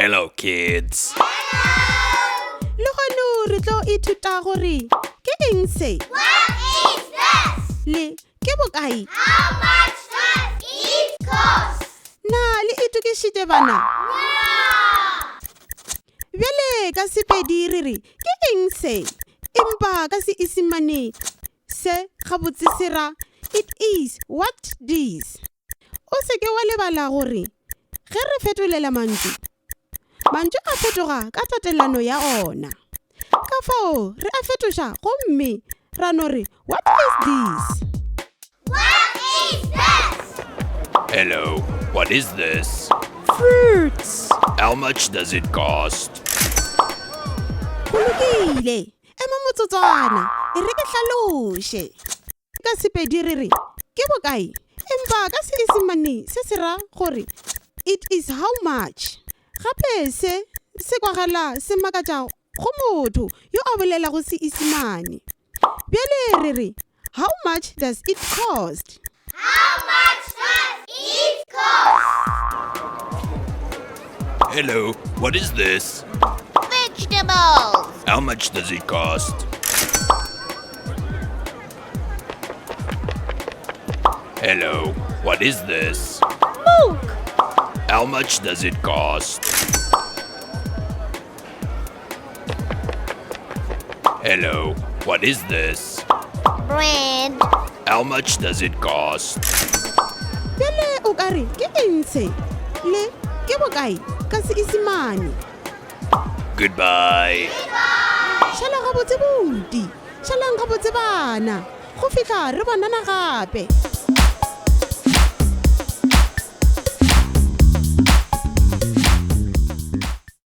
Hello, kids. Le gone re tlo ithuta gore ke eng se? What is this? Le ke bokae? How much does it cost? Na le itukishitse bana? Yeah. Bjale ka Sepedi re re ke eng se? Empa ka Seesimane se gabotse se ra it is what this. O se ke wa lebala gore ge re fetolela mantšu a fetoga ka tatelano ya ona. Ka fao re a fetoša gomme ra no re what is this? What is this? Hello, what is this? Fruits. How much does it cost? Go lokile. Ema motsotswana e re ke hlaloše. Ka Sepedi re re ke bokae? Empa ka Seesimane se ra gore it is how much. Gape se kwagala se makatša go motho yo a bolelago Seesimane. Bjale re re how much does it cost? How much does it cost? Hello, what is this? Vegetables. How much does it cost? Hello, what is this? Milk. How much does it cost? Hello, what is this? Bread. How much does it cost? Bjale o ka re ke eng se? Le ke bokae ka Seesimane? Goodbye. Šala gabotse Buti, šalang gabotse bana, go fihla re bonana gape.